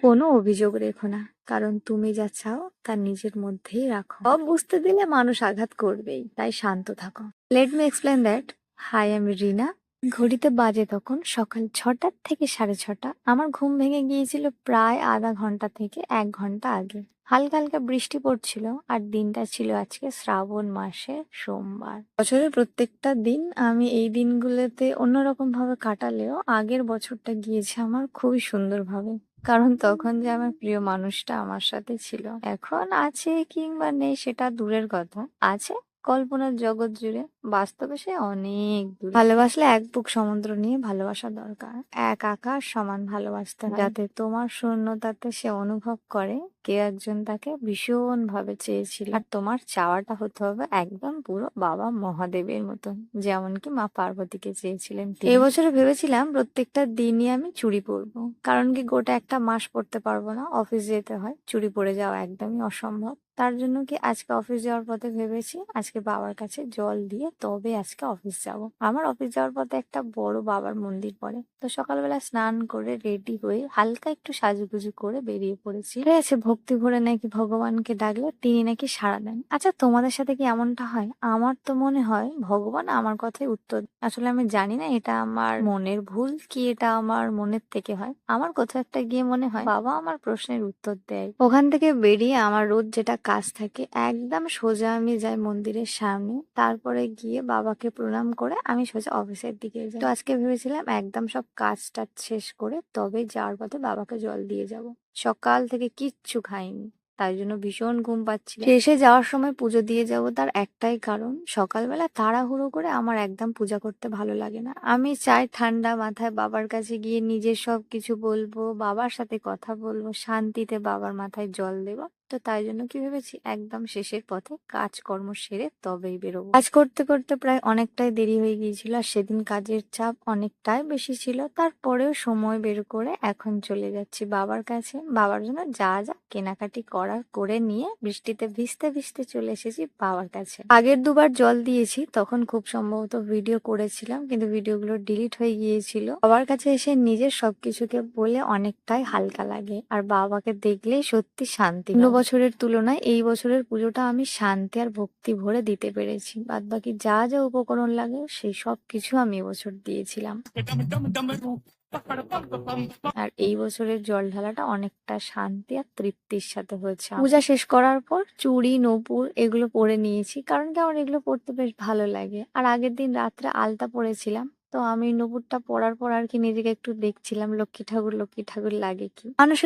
কোনো অভিযোগ রেখো না, কারণ তুমি যা চাও তা নিজের মধ্যেই রাখো। সব বুঝতে দিলে মানুষ আঘাত করবেই, তাই শান্ত থাকো। Let me explain that. Hi, আমি রিনা। ঘড়িতে বাজে তখন সকাল 6টা থেকে 6:30। আমার ঘুম ভেঙে গিয়েছিল প্রায় আধা ঘন্টা থেকে 1 ঘন্টা আগে। হালকা হালকা বৃষ্টি পড়ছিল আর দিনটা ছিল আজকে শ্রাবণ মাসের সোমবার। বছরের প্রত্যেকটা দিন আমি এই দিনগুলোতে অন্যরকম ভাবে কাটালেও আগের বছরটা গিয়েছে আমার খুবই সুন্দরভাবে। কারণ তখন যে আমার প্রিয় মানুষটা আমার সাথে ছিল। এখন আছে কিংবা নেই সেটা দূরের কথা। আছে কল্পনার জগৎ জুড়ে, বাস্তবে সে অনেক দূরে। ভালোবাসলে এক বুক সমুদ্র নিয়ে ভালোবাসা দরকার। এক আকাশ সমান ভালোবাসতে হয়, যাতে তোমার শূন্যতাতে সে অনুভব করে কেউ একজন তাকে ভীষণ ভাবে চেয়েছিল। আর তোমার চাওয়াটা হতে হবে একদম পুরো বাবা মহাদেবের মতন, যেমন কি মা পার্বতীকে চেয়েছিলেন তিনি। এই বছরে ভেবেছিলাম প্রত্যেকটা দিনই আমি চুড়ি পরবো, কারণ কি গোটা একটা মাস পরতে পারবো না, অফিস যেতে হয়, চুড়ি পরে যাওয়া একদমই অসম্ভব। তার জন্য কি আজকে অফিস যাওয়ার পথে ভেবেছি আজকে বাবার কাছে জল দিয়ে তবে আজকে অফিস যাব। আমার অফিস যাওয়ার পথে একটা বড় বাবার মন্দির পড়ে, তো সকালবেলা স্নান করে রেডি হয়ে হালকা একটু সাজুগুজু করে বেরিয়ে পড়েছি। ঠিক আছে, ভক্তি ভরে নাকি ভগবানকে ডাকলে তিনি নাকি সাড়া দেন। আচ্ছা, তোমাদের সাথে কি এমনটা হয়? আমার তো মনে হয় ভগবান আমার কথাই উত্তর দেন। আসলে আমি জানি না এটা আমার মনের ভুল কি এটা আমার মনের থেকে হয়। আমার কোথাও একটা গিয়ে মনে হয় বাবা আমার প্রশ্নের উত্তর দেয়। ওখান থেকে বেরিয়ে আমার রোজ যেটা কাজ থাকে একদম সোজা আমি যাই মন্দিরের সামনে, তারপরে গিয়ে বাবাকে প্রণাম করে আমি সোজা অফিসের দিকে যাই। তো আজকে ভেবেছিলাম একদম সব কাজ টাজ শেষ করে তবে যাওয়ার পথে বাবাকে জল দিয়ে যাব। সকাল থেকে কিচ্ছু খাইনি, তাই জন্য ভীষণ ঘুম পাচ্ছিল। শেষে যাওয়ার সময় পুজো দিয়ে যাব, তার একটাই কারণ সকালবেলা তাড়াহুড়ো করে আমার একদম পূজা করতে ভালো লাগে না। আমি চাই ঠান্ডা মাথায় বাবার কাছে গিয়ে নিজের সব কিছু বলবো, বাবার সাথে কথা বলবো, শান্তিতে বাবার মাথায় জল দেবো। তো তাই জন্য কি ভেবেছি একদম শেষের পথে কাজকর্ম সেরে তবেই বেরোবো। কাজ করতে করতে প্রায় অনেকটাই দেরি হয়ে গিয়েছিল, আর সেদিন কাজের চাপ অনেকটাই বেশি ছিল। তারপরেও সময় বের করে এখন চলে যাচ্ছি বাবার কাছে। বাবার জন্য যা যা কেনাকাটি করার করে নিয়ে বৃষ্টিতে ভিজতে ভিজতে চলে এসেছি বাবার কাছে। আগের দুবার জল দিয়েছি তখন খুব সম্ভবত ভিডিও করেছিলাম, কিন্তু ভিডিওগুলো ডিলিট হয়ে গিয়েছিল। বাবার কাছে এসে নিজের সবকিছুকে বলে অনেকটাই হালকা লাগে, আর বাবাকে দেখলেই সত্যি শান্তি হয়। অন্য বছরের তুলনায় এই বছরের পুজোটা আমি শান্তি আর ভক্তি ভরে দিতে পেরেছি। বাদ বাকি যা যা উপকরণ লাগে সেই সব কিছু আমি এবছর দিয়েছিলাম। আর এই বছরের জল ঢালাটা অনেকটা শান্তি আর তৃপ্তির সাথে হয়েছে। পূজা শেষ করার পর চুড়ি নূপুর এগুলো পরে নিয়েছি, কারণ কি আমার এগুলো পরতে বেশ ভালো লাগে। আর আগের দিন রাত্রে আলতা পরেছিলাম, তো আমি নূপুরটা পরার পর আর কি নিজেকে একটু দেখছিলাম লক্ষ্মী ঠাকুর লক্ষ্মী ঠাকুর লাগে কি। মানুষের